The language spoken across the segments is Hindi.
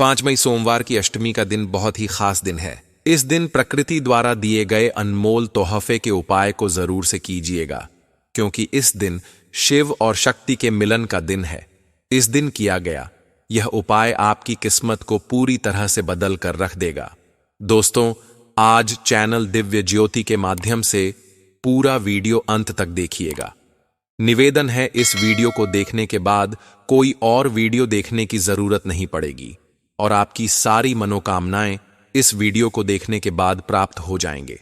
5 मई सोमवार की अष्टमी का दिन बहुत ही खास दिन है। इस दिन प्रकृति द्वारा दिए गए अनमोल तोहफे के उपाय को जरूर से कीजिएगा, क्योंकि इस दिन शिव और शक्ति के मिलन का दिन है। इस दिन किया गया यह उपाय आपकी किस्मत को पूरी तरह से बदल कर रख देगा। दोस्तों, आज चैनल दिव्य ज्योति के माध्यम से पूरा वीडियो अंत तक देखिएगा। निवेदन है, इस वीडियो को देखने के बाद कोई और वीडियो देखने की जरूरत नहीं पड़ेगी और आपकी सारी मनोकामनाएं इस वीडियो को देखने के बाद प्राप्त हो जाएंगे।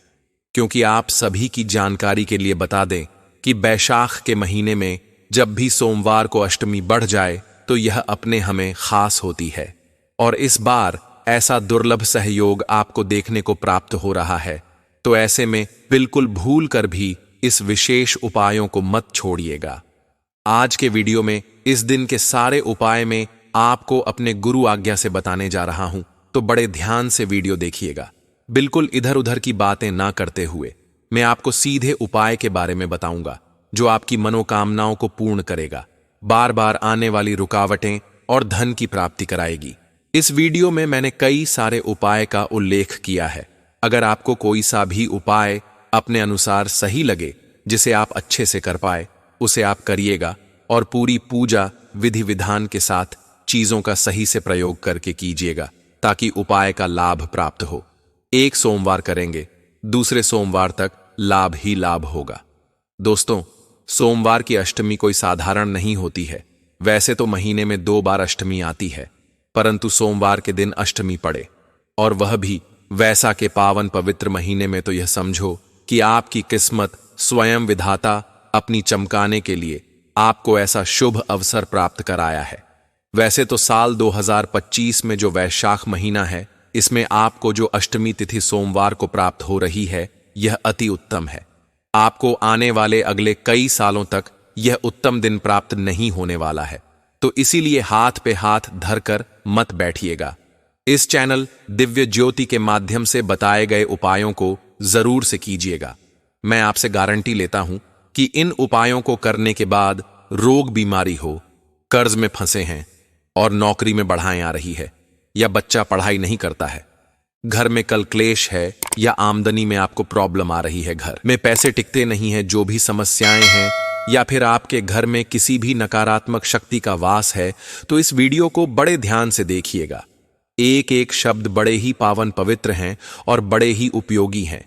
क्योंकि आप सभी की जानकारी के लिए बता दें कि बैशाख के महीने में जब भी सोमवार को अष्टमी बढ़ जाए तो यह अपने हमें खास होती है, और इस बार ऐसा दुर्लभ सहयोग आपको देखने को प्राप्त हो रहा है। तो ऐसे में बिल्कुल भूल कर भी इस विशेष उपायों को मत छोड़िएगा। आज के वीडियो में इस दिन के सारे उपाय में आपको अपने गुरु आज्ञा से बताने जा रहा हूं, तो बड़े ध्यान से वीडियो देखिएगा। बिल्कुल इधर उधर की बातें ना करते हुए मैं आपको सीधे उपाय के बारे में बताऊंगा जो आपकी मनोकामनाओं को पूर्ण करेगा, बार बार आने वाली रुकावटें और धन की प्राप्ति कराएगी। इस वीडियो में मैंने कई सारे उपाय का उल्लेख किया है। अगर आपको कोई सा भी उपाय अपने अनुसार सही लगे, जिसे आप अच्छे से कर पाए, उसे आप करिएगा और पूरी पूजा विधि विधान के साथ चीजों का सही से प्रयोग करके कीजिएगा, ताकि उपाय का लाभ प्राप्त हो। एक सोमवार करेंगे, दूसरे सोमवार तक लाभ ही लाभ होगा। दोस्तों, सोमवार की अष्टमी कोई साधारण नहीं होती है। वैसे तो महीने में 2 बार अष्टमी आती है, परंतु सोमवार के दिन अष्टमी पड़े और वह भी वैसा के पावन पवित्र महीने में, तो यह समझो कि आपकी किस्मत स्वयं विधाता अपनी चमकाने के लिए आपको ऐसा शुभ अवसर प्राप्त कराया है। वैसे तो साल 2025 में जो वैशाख महीना है, इसमें आपको जो अष्टमी तिथि सोमवार को प्राप्त हो रही है, यह अति उत्तम है। आपको आने वाले अगले कई सालों तक यह उत्तम दिन प्राप्त नहीं होने वाला है, तो इसीलिए हाथ पे हाथ धरकर मत बैठिएगा। इस चैनल दिव्य ज्योति के माध्यम से बताए गए उपायों को जरूर से कीजिएगा। मैं आपसे गारंटी लेता हूं कि इन उपायों को करने के बाद रोग बीमारी हो, कर्ज में फंसे हैं और नौकरी में बढ़ाएं आ रही है, या बच्चा पढ़ाई नहीं करता है, घर में कल क्लेश है, या आमदनी में आपको प्रॉब्लम आ रही है, घर में पैसे टिकते नहीं हैं, जो भी समस्याएं हैं, या फिर आपके घर में किसी भी नकारात्मक शक्ति का वास है, तो इस वीडियो को बड़े ध्यान से देखिएगा। एक एक शब्द बड़े ही पावन पवित्र हैं और बड़े ही उपयोगी हैं।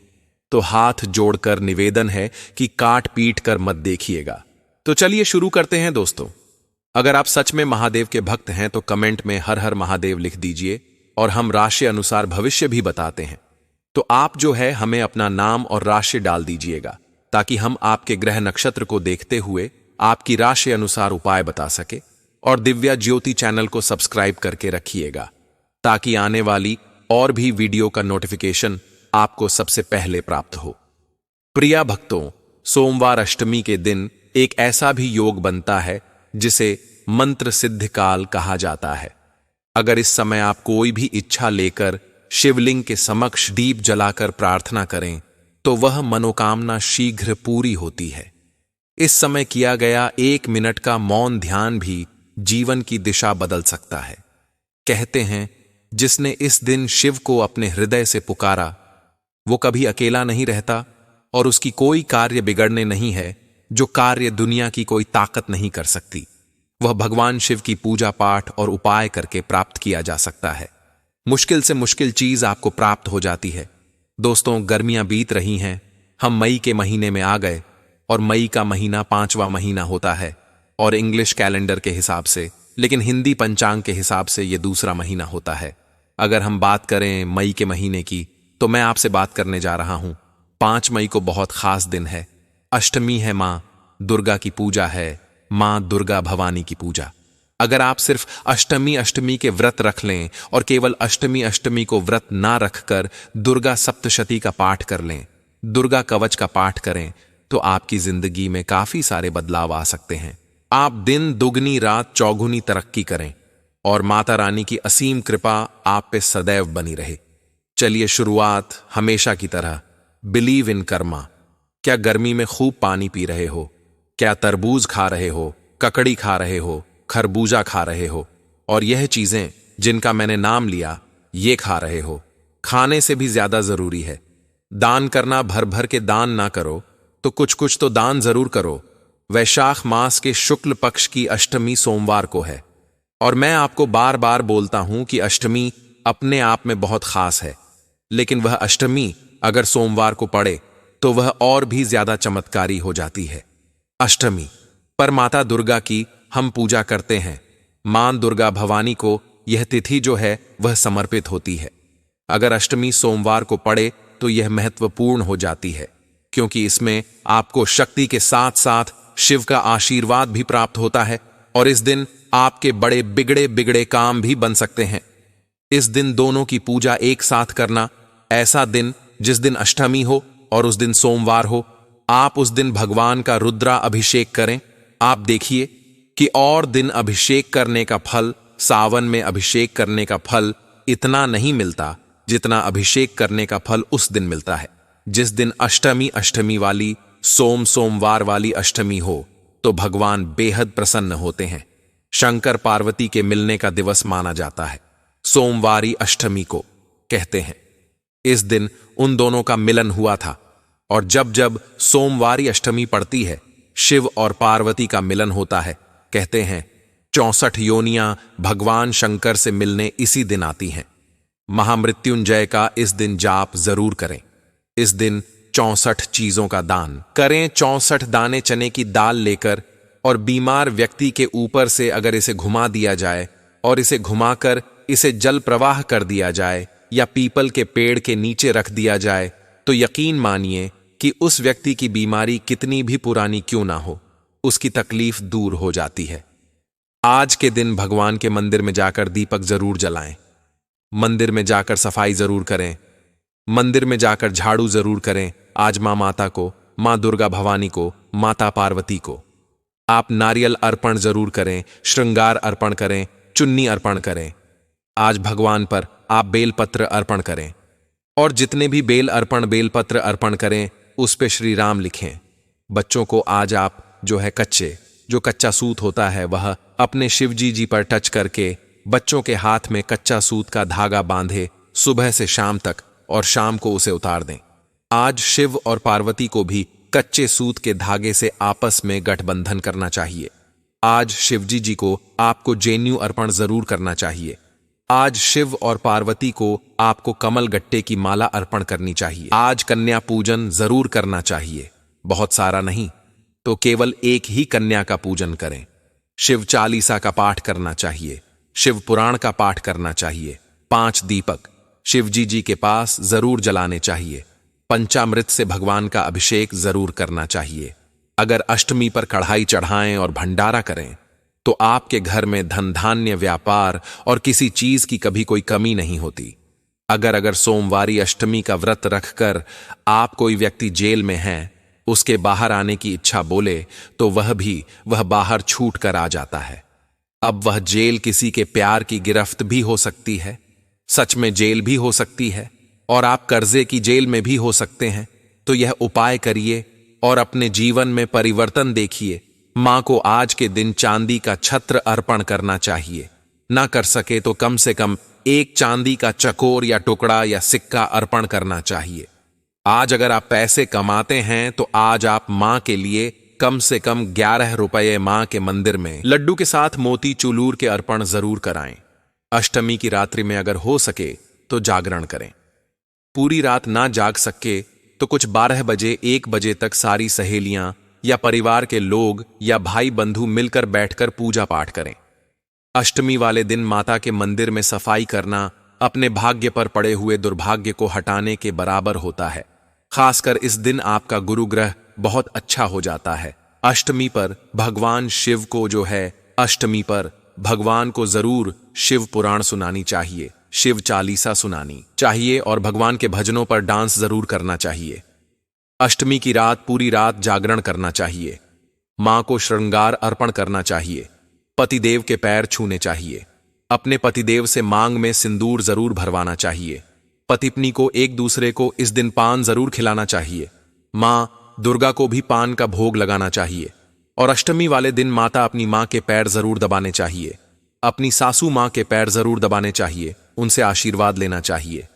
तो हाथ जोड़कर निवेदन है कि काट पीट कर मत देखिएगा। तो चलिए शुरू करते हैं। दोस्तों, अगर आप सच में महादेव के भक्त हैं तो कमेंट में हर हर महादेव लिख दीजिए, और हम राशि अनुसार भविष्य भी बताते हैं। तो आप जो है हमें अपना नाम और राशि डाल दीजिएगा, ताकि हम आपके ग्रह नक्षत्र को देखते हुए आपकी राशि अनुसार उपाय बता सके। और दिव्या ज्योति चैनल को सब्सक्राइब करके रखिएगा, ताकि आने वाली और भी वीडियो का नोटिफिकेशन आपको सबसे पहले प्राप्त हो। प्रिया भक्तों, सोमवार अष्टमी के दिन एक ऐसा भी योग बनता है जिसे मंत्र सिद्ध काल कहा जाता है। अगर इस समय आप कोई भी इच्छा लेकर शिवलिंग के समक्ष दीप जलाकर प्रार्थना करें, तो वह मनोकामना शीघ्र पूरी होती है। इस समय किया गया 1 मिनट का मौन ध्यान भी जीवन की दिशा बदल सकता है। कहते हैं, जिसने इस दिन शिव को अपने हृदय से पुकारा, वो कभी अकेला नहीं रहता, और उसकी कोई कार्य बिगड़ने नहीं है जो कार्य दुनिया की कोई ताकत नहीं कर सकती। वह भगवान शिव की पूजा पाठ और उपाय करके प्राप्त किया जा सकता है। मुश्किल से मुश्किल चीज आपको प्राप्त हो जाती है। दोस्तों, गर्मियां बीत रही हैं, हम मई के महीने में आ गए, और मई का महीना 5वां महीना होता है, और इंग्लिश कैलेंडर के हिसाब से, लेकिन हिंदी पंचांग के हिसाब से यह दूसरा महीना होता है। अगर हम बात करें मई के महीने की, तो मैं आपसे बात करने जा रहा हूं 5 मई को बहुत खास दिन है। अष्टमी है, मां दुर्गा की पूजा है, मां दुर्गा भवानी की पूजा। अगर आप सिर्फ अष्टमी के व्रत रख लें और केवल अष्टमी को व्रत ना रखकर दुर्गा सप्तशती का पाठ कर लें, दुर्गा कवच का पाठ करें, तो आपकी जिंदगी में काफी सारे बदलाव आ सकते हैं। आप दिन दुगनी रात चौगुनी तरक्की करें, और माता रानी की असीम कृपा आप पे सदैव बनी रहे। चलिए शुरुआत हमेशा की तरह बिलीव इन कर्मा। क्या गर्मी में खूब पानी पी रहे हो? क्या तरबूज खा रहे हो, ककड़ी खा रहे हो, खरबूजा खा रहे हो? और यह चीजें जिनका मैंने नाम लिया, ये खा रहे हो। खाने से भी ज्यादा जरूरी है। दान करना भर भर के दान ना करो, तो कुछ कुछ तो दान जरूर करो। वैशाख मास के शुक्ल पक्ष की अष्टमी सोमवार को है, और मैं आपको बार बार बोलता हूं कि अष्टमी अपने आप में बहुत खास है, लेकिन वह अष्टमी अगर सोमवार को पड़े तो वह और भी ज्यादा चमत्कारी हो जाती है। अष्टमी पर माता दुर्गा की हम पूजा करते हैं। मां दुर्गा भवानी को यह तिथि जो है वह समर्पित होती है। अगर अष्टमी सोमवार को पड़े तो यह महत्वपूर्ण हो जाती है, क्योंकि इसमें आपको शक्ति के साथ साथ शिव का आशीर्वाद भी प्राप्त होता है, और इस दिन आपके बड़े बिगड़े बिगड़े काम भी बन सकते हैं। इस दिन दोनों की पूजा एक साथ करना, ऐसा दिन जिस दिन अष्टमी हो और उस दिन सोमवार हो, आप उस दिन भगवान का रुद्रा अभिषेक करें। आप देखिए कि और दिन अभिषेक करने का फल, सावन में अभिषेक करने का फल इतना नहीं मिलता जितना अभिषेक करने का फल उस दिन मिलता है। जिस दिन अष्टमी वाली सोमवार वाली अष्टमी हो तो भगवान बेहद प्रसन्न होते हैं। शंकर पार्वती के मिलने का दिवस माना जाता है। सोमवारी अष्टमी को कहते हैं। इस दिन उन दोनों का मिलन हुआ था, और जब जब सोमवारी अष्टमी पड़ती है, शिव और पार्वती का मिलन होता है। कहते हैं 64 योनियां भगवान शंकर से मिलने इसी दिन आती हैं। महामृत्युंजय का इस दिन जाप जरूर करें। इस दिन 64 चीजों का दान करें। 64 दाने चने की दाल लेकर, और बीमार व्यक्ति के ऊपर से अगर इसे घुमा दिया जाए और इसे घुमाकर इसे जल प्रवाह कर दिया जाए या पीपल के पेड़ के नीचे रख दिया जाए, तो यकीन मानिए कि उस व्यक्ति की बीमारी कितनी भी पुरानी क्यों ना हो, उसकी तकलीफ दूर हो जाती है। आज के दिन भगवान के मंदिर में जाकर दीपक जरूर जलाएं। मंदिर में जाकर सफाई जरूर करें। मंदिर में जाकर झाड़ू जरूर करें। आज माता को, मां दुर्गा भवानी को, माता पार्वती को आप नारियल अर्पण जरूर करें, श्रृंगार अर्पण करें, चुन्नी अर्पण करें। आज भगवान पर आप बेलपत्र अर्पण करें, और जितने भी बेलपत्र अर्पण करें उस पे श्री राम लिखें। बच्चों को आज आप जो कच्चा सूत होता है वह अपने शिवजी जी पर टच करके बच्चों के हाथ में कच्चा सूत का धागा बांधे सुबह से शाम तक, और शाम को उसे उतार दें। आज शिव और पार्वती को भी कच्चे सूत के धागे से आपस में गठबंधन करना चाहिए। आज शिवजी जी को आपको जेन्यू अर्पण जरूर करना चाहिए। आज शिव और पार्वती को आपको कमल गट्टे की माला अर्पण करनी चाहिए। आज कन्या पूजन जरूर करना चाहिए। बहुत सारा नहीं तो केवल एक ही कन्या का पूजन करें। शिव चालीसा का पाठ करना चाहिए। शिव पुराण का पाठ करना चाहिए। 5 दीपक शिवजी जी के पास जरूर जलाने चाहिए। पंचामृत से भगवान का अभिषेक जरूर करना चाहिए। अगर अष्टमी पर कढ़ाई चढ़ाएं और भंडारा करें तो आपके घर में धन धान्य, व्यापार और किसी चीज की कभी कोई कमी नहीं होती। अगर सोमवारी अष्टमी का व्रत रखकर आप कोई व्यक्ति जेल में है, उसके बाहर आने की इच्छा बोले तो वह बाहर छूट कर आ जाता है। अब वह जेल किसी के प्यार की गिरफ्त भी हो सकती है, सच में जेल भी हो सकती है, और आप कर्जे की जेल में भी हो सकते हैं। तो यह उपाय करिए और अपने जीवन में परिवर्तन देखिए। मां को आज के दिन चांदी का छत्र अर्पण करना चाहिए। ना कर सके तो कम से कम एक चांदी का चकोर या टुकड़ा या सिक्का अर्पण करना चाहिए। आज अगर आप पैसे कमाते हैं तो आज आप मां के लिए कम से कम 11 रुपये मां के मंदिर में लड्डू के साथ मोती चूलूर के अर्पण जरूर कराएं। अष्टमी की रात्रि में अगर हो सके तो जागरण करें। पूरी रात ना जाग सके तो कुछ 12 बजे 1 बजे तक सारी सहेलियां या परिवार के लोग या भाई बंधु मिलकर बैठकर पूजा पाठ करें। अष्टमी वाले दिन माता के मंदिर में सफाई करना अपने भाग्य पर पड़े हुए दुर्भाग्य को हटाने के बराबर होता है। खासकर इस दिन आपका गुरु ग्रह बहुत अच्छा हो जाता है। अष्टमी पर भगवान शिव को अष्टमी पर भगवान को जरूर शिव पुराण सुनानी चाहिए, शिव चालीसा सुनानी चाहिए, और भगवान के भजनों पर डांस जरूर करना चाहिए। अष्टमी की रात पूरी रात जागरण करना चाहिए। मां को श्रृंगार अर्पण करना चाहिए। पतिदेव के पैर छूने चाहिए। अपने पतिदेव से मांग में सिंदूर जरूर भरवाना चाहिए। पति पत्नी को एक दूसरे को इस दिन पान जरूर खिलाना चाहिए। मां दुर्गा को भी पान का भोग लगाना चाहिए। और अष्टमी वाले दिन माता अपनी मां के पैर जरूर दबाने चाहिए। अपनी सासू माँ के पैर जरूर दबाने चाहिए, उनसे आशीर्वाद लेना चाहिए।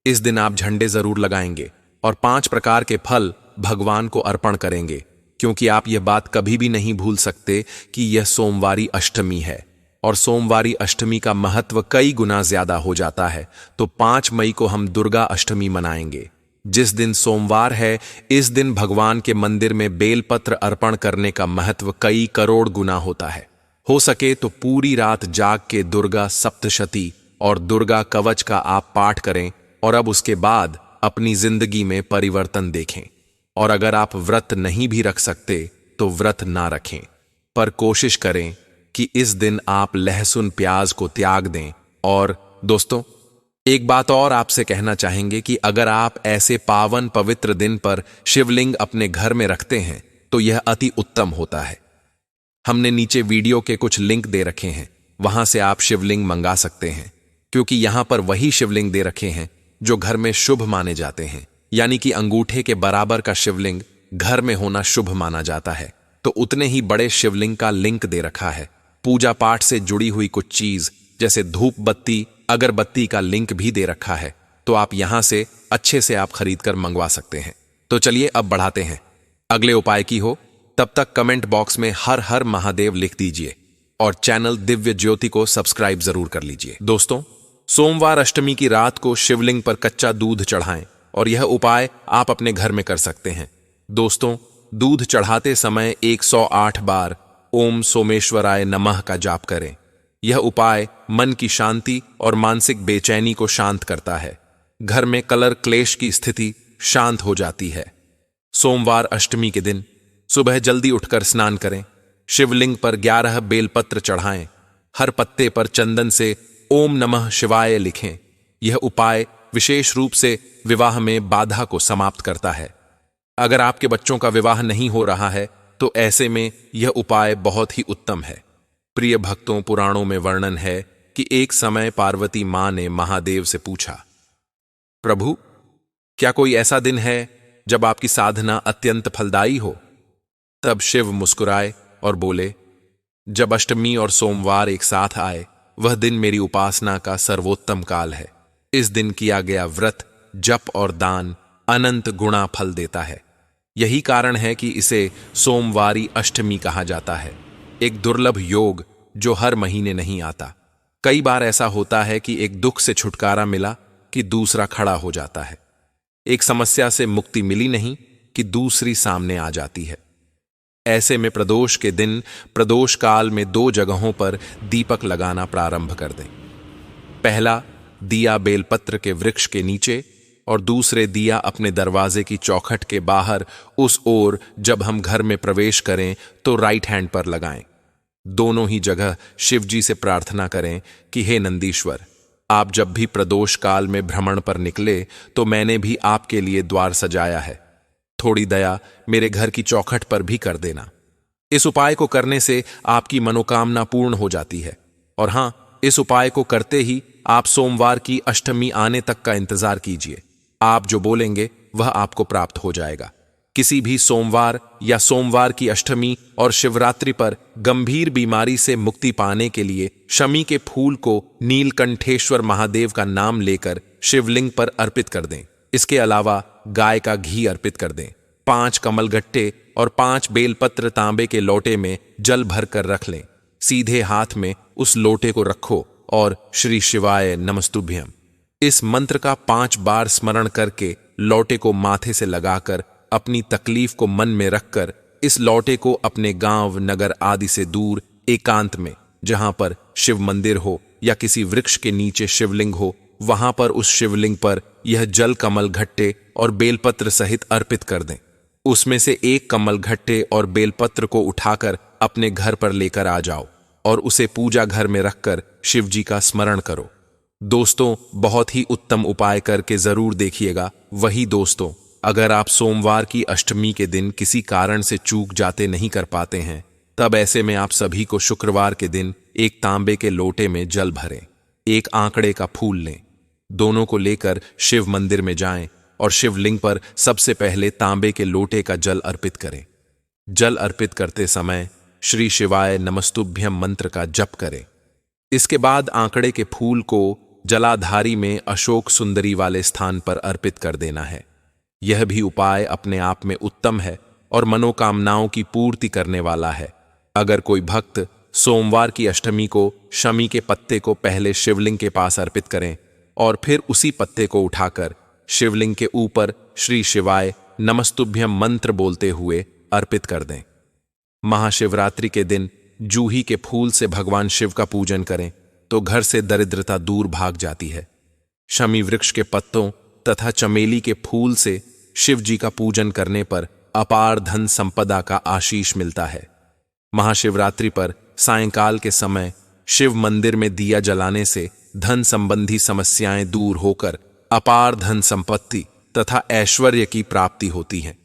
इस दिन आप झंडे जरूर लगाएंगे और 5 प्रकार के फल भगवान को अर्पण करेंगे, क्योंकि आप यह बात कभी भी नहीं भूल सकते कि यह सोमवारी अष्टमी है और सोमवारी अष्टमी का महत्व कई गुना ज्यादा हो जाता है। तो 5 मई को हम दुर्गा अष्टमी मनाएंगे। जिस दिन सोमवार है, इस दिन भगवान के मंदिर में बेलपत्र अर्पण करने का महत्व कई करोड़ गुना होता है। हो सके तो पूरी रात जाग के दुर्गा सप्तशती और दुर्गा कवच का आप पाठ करें और अब उसके बाद अपनी जिंदगी में परिवर्तन देखें। और अगर आप व्रत नहीं भी रख सकते तो व्रत ना रखें, पर कोशिश करें कि इस दिन आप लहसुन प्याज को त्याग दें। और दोस्तों, एक बात और आपसे कहना चाहेंगे कि अगर आप ऐसे पावन पवित्र दिन पर शिवलिंग अपने घर में रखते हैं तो यह अति उत्तम होता है। हमने नीचे वीडियो के कुछ लिंक दे रखे हैं, वहां से आप शिवलिंग मंगा सकते हैं, क्योंकि यहां पर वही शिवलिंग दे रखे हैं जो घर में शुभ माने जाते हैं, यानी कि अंगूठे के बराबर का शिवलिंग घर में होना शुभ माना जाता है। तो उतने ही बड़े शिवलिंग का लिंक दे रखा है। पूजा पाठ से जुड़ी हुई कुछ चीज जैसे धूप बत्ती, अगरबत्ती का लिंक भी दे रखा है, तो आप यहां से अच्छे से आप खरीद कर मंगवा सकते हैं। तो चलिए अब बढ़ाते हैं। अगले उपाय की हो तब तक कमेंट बॉक्स में हर हर महादेव लिख दीजिए और चैनल दिव्य ज्योति को सब्सक्राइब जरूर कर लीजिए। दोस्तों, सोमवार अष्टमी की रात को शिवलिंग पर कच्चा दूध चढ़ाएं और यह उपाय आप अपने घर में कर सकते हैं। दोस्तों, दूध चढ़ाते समय 108 बार ओम सोमेश्वराय नमः का जाप करें। यह उपाय मन की शांति और मानसिक बेचैनी को शांत करता है। घर में कलर क्लेश की स्थिति शांत हो जाती है। सोमवार अष्टमी के दिन सुबह जल्दी उठकर स्नान करें, शिवलिंग पर 11 बेलपत्र चढ़ाएं, हर पत्ते पर चंदन से ओम नमः शिवाय लिखें। यह उपाय विशेष रूप से विवाह में बाधा को समाप्त करता है। अगर आपके बच्चों का विवाह नहीं हो रहा है तो ऐसे में यह उपाय बहुत ही उत्तम है। प्रिय भक्तों, पुराणों में वर्णन है कि एक समय पार्वती मां ने महादेव से पूछा, प्रभु, क्या कोई ऐसा दिन है जब आपकी साधना अत्यंत फलदायी हो? तब शिव मुस्कुराए और बोले, जब अष्टमी और सोमवार एक साथ आए, वह दिन मेरी उपासना का सर्वोत्तम काल है। इस दिन किया गया व्रत, जप और दान अनंत गुणा फल देता है। यही कारण है कि इसे सोमवारी अष्टमी कहा जाता है। एक दुर्लभ योग जो हर महीने नहीं आता। कई बार ऐसा होता है कि एक दुख से छुटकारा मिला कि दूसरा खड़ा हो जाता है। एक समस्या से मुक्ति मिली नहीं कि दूसरी सामने आ जाती है। ऐसे में प्रदोष के दिन प्रदोष काल में 2 जगहों पर दीपक लगाना प्रारंभ कर दें। पहला दिया बेलपत्र के वृक्ष के नीचे और दूसरे दिया अपने दरवाजे की चौखट के बाहर उस ओर जब हम घर में प्रवेश करें तो राइट हैंड पर लगाएं। दोनों ही जगह शिवजी से प्रार्थना करें कि हे नंदीश्वर, आप जब भी प्रदोष काल में भ्रमण पर निकले तो मैंने भी आपके लिए द्वार सजाया है। थोड़ी दया मेरे घर की चौखट पर भी कर देना। इस उपाय को करने से आपकी मनोकामना पूर्ण हो जाती है। और हां, इस उपाय को करते ही आप सोमवार की अष्टमी आने तक का इंतजार कीजिए। आप जो बोलेंगे वह आपको प्राप्त हो जाएगा। किसी भी सोमवार या सोमवार की अष्टमी और शिवरात्रि पर गंभीर बीमारी से मुक्ति पाने के लिए शमी के फूल को नीलकंठेश्वर महादेव का नाम लेकर शिवलिंग पर अर्पित कर दें। इसके अलावा गाय का घी अर्पित कर दें। 5 कमलगट्टे और 5 बेलपत्र तांबे के लोटे में जल भर कर रख लें। सीधे हाथ में उस लोटे को रखो और श्री शिवाय नमस्तुभ्यम इस मंत्र का 5 बार स्मरण करके लोटे को माथे से लगाकर अपनी तकलीफ को मन में रखकर इस लोटे को अपने गांव, नगर आदि से दूर एकांत में, जहां पर शिव मंदिर हो या किसी वृक्ष के नीचे शिवलिंग हो, वहां पर उस शिवलिंग पर यह जल कमल घट्टे और बेलपत्र सहित अर्पित कर दें। उसमें से एक कमल घट्टे और बेलपत्र को उठाकर अपने घर पर लेकर आ जाओ और उसे पूजा घर में रखकर शिवजी का स्मरण करो। दोस्तों, बहुत ही उत्तम उपाय करके जरूर देखिएगा। वही दोस्तों, अगर आप सोमवार की अष्टमी के दिन किसी कारण से चूक जाते नहीं कर पाते हैं, तब ऐसे में आप सभी को शुक्रवार के दिन एक तांबे के लोटे में जल भरें, एक आंकड़े का फूल लें, दोनों को लेकर शिव मंदिर में जाएं और शिवलिंग पर सबसे पहले तांबे के लोटे का जल अर्पित करें। जल अर्पित करते समय श्री शिवाय नमस्तुभ्यम मंत्र का जप करें। इसके बाद आंकड़े के फूल को जलाधारी में अशोक सुंदरी वाले स्थान पर अर्पित कर देना है। यह भी उपाय अपने आप में उत्तम है और मनोकामनाओं की पूर्ति करने वाला है। अगर कोई भक्त सोमवार की अष्टमी को शमी के पत्ते को पहले शिवलिंग के पास अर्पित करें और फिर उसी पत्ते को उठाकर शिवलिंग के ऊपर श्री शिवाय नमस्तुभ्यम मंत्र बोलते हुए अर्पित कर दें। महाशिवरात्रि के दिन जूही के फूल से भगवान शिव का पूजन करें तो घर से दरिद्रता दूर भाग जाती है। शमी वृक्ष के पत्तों तथा चमेली के फूल से शिव जी का पूजन करने पर अपार धन संपदा का आशीष मिलता है। महाशिवरात्रि पर सायंकाल के समय शिव मंदिर में दिया जलाने से धन संबंधी समस्याएं दूर होकर अपार धन संपत्ति तथा ऐश्वर्य की प्राप्ति होती है।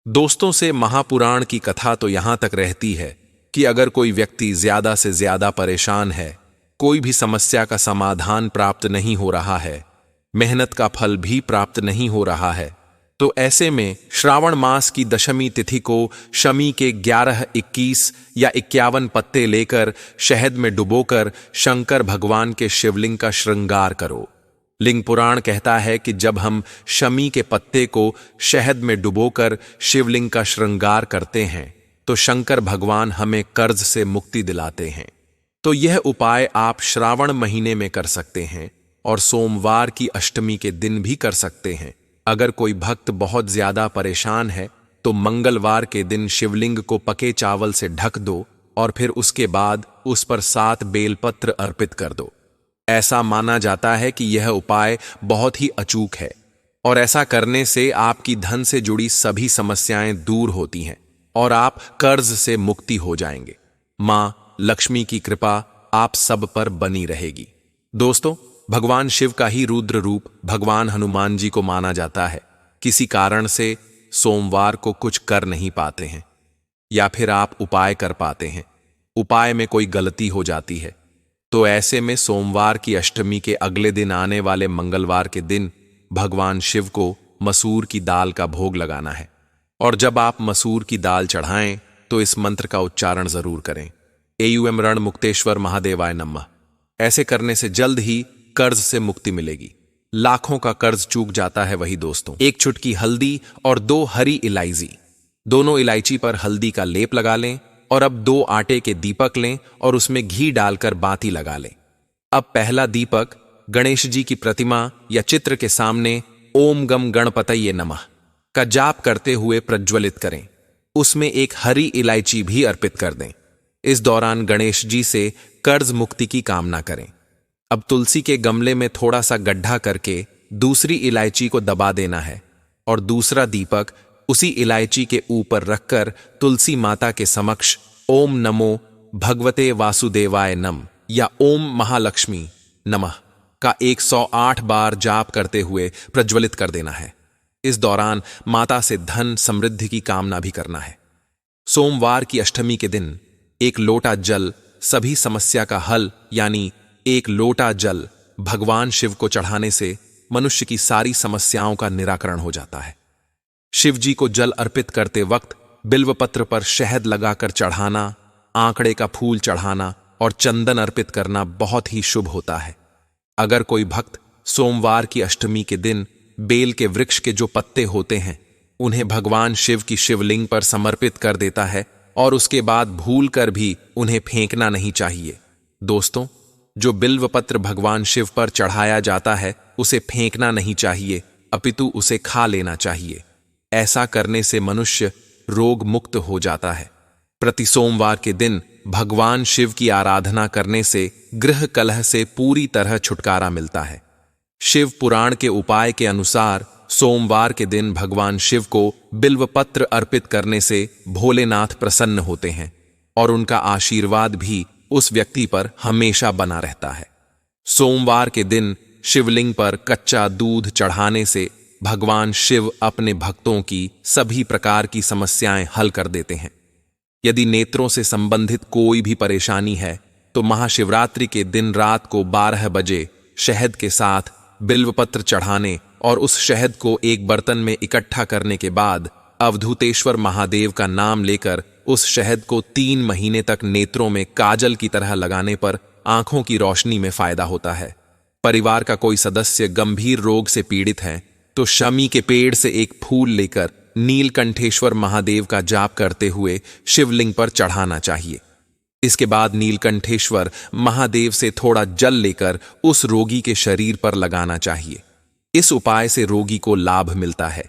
दोस्तों, से महापुराण की कथा तो यहां तक रहती है कि अगर कोई व्यक्ति ज्यादा से ज्यादा परेशान है, कोई भी समस्या का समाधान प्राप्त नहीं हो रहा है, मेहनत का फल भी प्राप्त नहीं हो रहा है, तो ऐसे में श्रावण मास की दशमी तिथि को शमी के 11, 21 या 51 पत्ते लेकर शहद में डुबोकर शंकर भगवान के शिवलिंग का श्रृंगार करो। लिंग पुराण कहता है कि जब हम शमी के पत्ते को शहद में डुबोकर शिवलिंग का श्रृंगार करते हैं तो शंकर भगवान हमें कर्ज से मुक्ति दिलाते हैं। तो यह उपाय आप श्रावण महीने में कर सकते हैं और सोमवार की अष्टमी के दिन भी कर सकते हैं। अगर कोई भक्त बहुत ज्यादा परेशान है तो मंगलवार के दिन शिवलिंग को पके चावल से ढक दो और फिर उसके बाद उस पर 7 बेलपत्र अर्पित कर दो। ऐसा माना जाता है कि यह उपाय बहुत ही अचूक है और ऐसा करने से आपकी धन से जुड़ी सभी समस्याएं दूर होती हैं और आप कर्ज से मुक्ति हो जाएंगे। मां लक्ष्मी की कृपा आप सब पर बनी रहेगी। दोस्तों, भगवान शिव का ही रुद्र रूप भगवान हनुमान जी को माना जाता है। किसी कारण से सोमवार को कुछ कर नहीं पाते हैं या फिर आप उपाय कर पाते हैं, उपाय में कोई गलती हो जाती है, तो ऐसे में सोमवार की अष्टमी के अगले दिन आने वाले मंगलवार के दिन भगवान शिव को मसूर की दाल का भोग लगाना है। और जब आप मसूर की दाल चढ़ाएं तो इस मंत्र का उच्चारण जरूर करें, एयूएम रण मुक्तेश्वर महादेवाय नमः। ऐसे करने से जल्द ही कर्ज से मुक्ति मिलेगी। लाखों का कर्ज चूक जाता है वही दोस्तों। 1 चुटकी हल्दी और 2 हरी इलायची, दोनों इलायची पर हल्दी का लेप लगा लें और अब 2 आटे के दीपक लें और उसमें घी डालकर बाती लगा लें। अब पहला दीपक गणेश जी की प्रतिमा या चित्र के सामने ओम गम गणपतये नमः का जाप करते हुए प्रज्वलित करें। उसमें 1 हरी इलायची भी अर्पित कर दें। इस दौरान गणेश जी से कर्ज मुक्ति की कामना करें। अब तुलसी के गमले में थोड़ा सा गड्ढा करके दूसरी इलायची को दबा देना है और दूसरा दीपक उसी इलायची के ऊपर रखकर तुलसी माता के समक्ष ओम नमो भगवते वासुदेवाय नम या ओम महालक्ष्मी नमः का 108 बार जाप करते हुए प्रज्वलित कर देना है। इस दौरान माता से धन समृद्धि की कामना भी करना है। सोमवार की अष्टमी के दिन 1 लोटा जल सभी समस्या का हल यानी 1 लोटा जल भगवान शिव को चढ़ाने से मनुष्य की सारी समस्याओं का निराकरण हो जाता है। शिव जी को जल अर्पित करते वक्त बिल्वपत्र पर शहद लगाकर चढ़ाना, आंकड़े का फूल चढ़ाना और चंदन अर्पित करना बहुत ही शुभ होता है। अगर कोई भक्त सोमवार की अष्टमी के दिन बेल के वृक्ष के जो पत्ते होते हैं उन्हें भगवान शिव की शिवलिंग पर समर्पित कर देता है और उसके बाद भूल कर भी उन्हें फेंकना नहीं चाहिए। दोस्तों, जो बिल्वपत्र भगवान शिव पर चढ़ाया जाता है उसे फेंकना नहीं चाहिए, अपितु उसे खा लेना चाहिए। ऐसा करने से मनुष्य रोग मुक्त हो जाता है। प्रति सोमवार के दिन भगवान शिव की आराधना करने से गृह कलह से पूरी तरह छुटकारा मिलता है। शिव पुराण के उपाय के अनुसार सोमवार के दिन भगवान शिव को बिल्वपत्र अर्पित करने से भोलेनाथ प्रसन्न होते हैं और उनका आशीर्वाद भी उस व्यक्ति पर हमेशा बना रहता है। सोमवार के दिन शिवलिंग पर कच्चा दूध चढ़ाने से भगवान शिव अपने भक्तों की सभी प्रकार की समस्याएं हल कर देते हैं। यदि नेत्रों से संबंधित कोई भी परेशानी है तो महाशिवरात्रि के दिन रात को 12 बजे शहद के साथ बिल्वपत्र चढ़ाने और उस शहद को एक बर्तन में इकट्ठा करने के बाद अवधूतेश्वर महादेव का नाम लेकर उस शहद को 3 महीने तक नेत्रों में काजल की तरह लगाने पर आंखों की रोशनी में फायदा होता है। परिवार का कोई सदस्य गंभीर रोग से पीड़ित है तो शमी के पेड़ से एक फूल लेकर नीलकंठेश्वर महादेव का जाप करते हुए शिवलिंग पर चढ़ाना चाहिए। इसके बाद नीलकंठेश्वर महादेव से थोड़ा जल लेकर उस रोगी के शरीर पर लगाना चाहिए। इस उपाय से रोगी को लाभ मिलता है।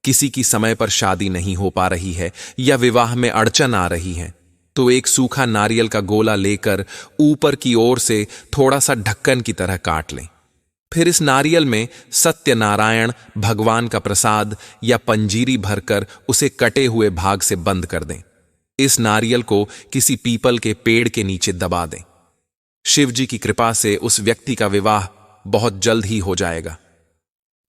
किसी की समय पर शादी नहीं हो पा रही है या विवाह में अड़चन आ रही है तो एक सूखा नारियल का गोला लेकर ऊपर की ओर से थोड़ा सा ढक्कन की तरह काट लें। फिर इस नारियल में सत्यनारायण भगवान का प्रसाद या पंजीरी भरकर उसे कटे हुए भाग से बंद कर दें। इस नारियल को किसी पीपल के पेड़ के नीचे दबा दें। शिव जी की कृपा से उस व्यक्ति का विवाह बहुत जल्द ही हो जाएगा।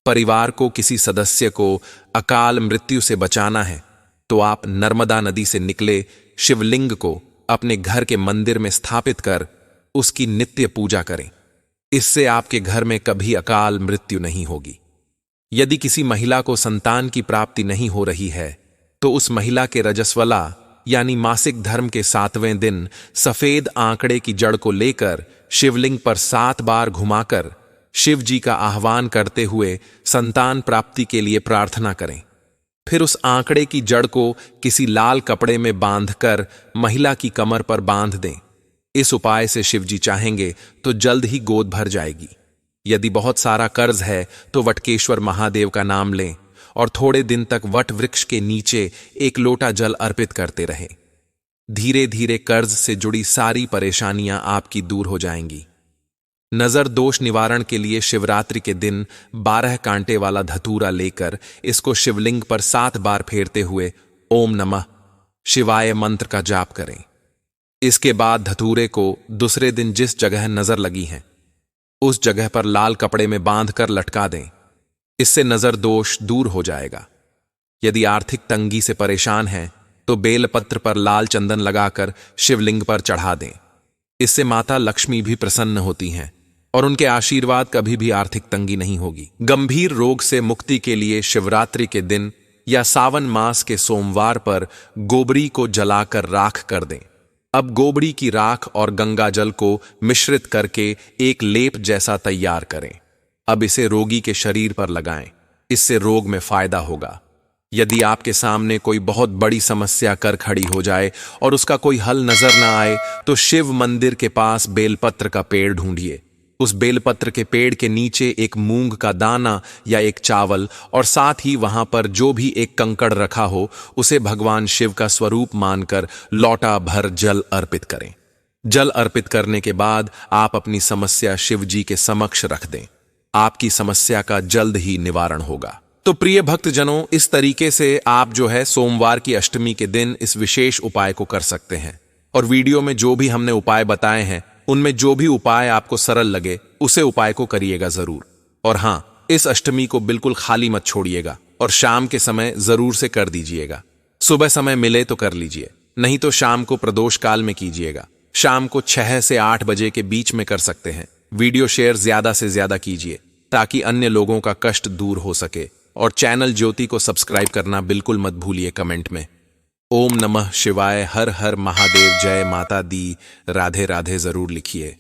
परिवार को किसी सदस्य को अकाल मृत्यु से बचाना है तो आप नर्मदा नदी से निकले शिवलिंग को अपने घर के मंदिर में स्थापित कर उसकी नित्य पूजा करें। इससे आपके घर में कभी अकाल मृत्यु नहीं होगी। यदि किसी महिला को संतान की प्राप्ति नहीं हो रही है तो उस महिला के रजस्वला यानी मासिक धर्म के 7वें दिन सफेद आंकड़े की जड़ को लेकर शिवलिंग पर 7 बार घुमाकर शिव जी का आह्वान करते हुए संतान प्राप्ति के लिए प्रार्थना करें। फिर उस आंकड़े की जड़ को किसी लाल कपड़े में बांधकर महिला की कमर पर बांध दें। इस उपाय से शिव जी चाहेंगे तो जल्द ही गोद भर जाएगी। यदि बहुत सारा कर्ज है तो वटकेश्वर महादेव का नाम लें और थोड़े दिन तक वट वृक्ष के नीचे एक लोटा जल अर्पित करते रहें। धीरे धीरे कर्ज से जुड़ी सारी परेशानियां आपकी दूर हो जाएंगी। नजर दोष निवारण के लिए शिवरात्रि के दिन 12 कांटे वाला धतूरा लेकर इसको शिवलिंग पर 7 बार फेरते हुए ओम नमः शिवाय मंत्र का जाप करें। इसके बाद धतूरे को दूसरे दिन जिस जगह नजर लगी है उस जगह पर लाल कपड़े में बांधकर लटका दें। इससे नजर दोष दूर हो जाएगा। यदि आर्थिक तंगी से परेशान हैं तो बेलपत्र पर लाल चंदन लगाकर शिवलिंग पर चढ़ा दें। इससे माता लक्ष्मी भी प्रसन्न होती हैं और उनके आशीर्वाद कभी भी आर्थिक तंगी नहीं होगी। गंभीर रोग से मुक्ति के लिए शिवरात्रि के दिन या सावन मास के सोमवार पर गोबरी को जलाकर राख कर दें। अब गोबरी की राख और गंगा जल को मिश्रित करके एक लेप जैसा तैयार करें। अब इसे रोगी के शरीर पर लगाएं। इससे रोग में फायदा होगा। यदि आपके सामने कोई बहुत बड़ी समस्या कर खड़ी हो जाए और उसका कोई हल नजर ना आए तो शिव मंदिर के पास बेलपत्र का पेड़ ढूंढिए। उस बेलपत्र के पेड़ के नीचे एक मूंग का दाना या एक चावल और साथ ही वहां पर जो भी एक कंकड़ रखा हो उसे भगवान शिव का स्वरूप मानकर लौटा भर जल अर्पित करें। जल अर्पित करने के बाद आप अपनी समस्या शिव जी के समक्ष रख दें। आपकी समस्या का जल्द ही निवारण होगा। तो प्रिय भक्तजनों, इस तरीके से आप जो है सोमवार की अष्टमी के दिन इस विशेष उपाय को कर सकते हैं। और वीडियो में जो भी हमने उपाय बताए हैं उनमें जो भी उपाय आपको सरल लगे उसे उपाय को करिएगा जरूर। और हाँ, इस अष्टमी को बिल्कुल खाली मत छोड़िएगा और शाम के समय जरूर से कर दीजिएगा। सुबह समय मिले तो कर लीजिए, नहीं तो शाम को प्रदोष काल में कीजिएगा। शाम को 6 से 8 बजे के बीच में कर सकते हैं। वीडियो शेयर ज्यादा से ज्यादा कीजिए ताकि अन्य लोगों का कष्ट दूर हो सके। और चैनल ज्योति को सब्सक्राइब करना बिल्कुल मत भूलिए कमेंट में। ओम नमः शिवाय, हर हर महादेव, जय माता दी, राधे राधे जरूर लिखिए।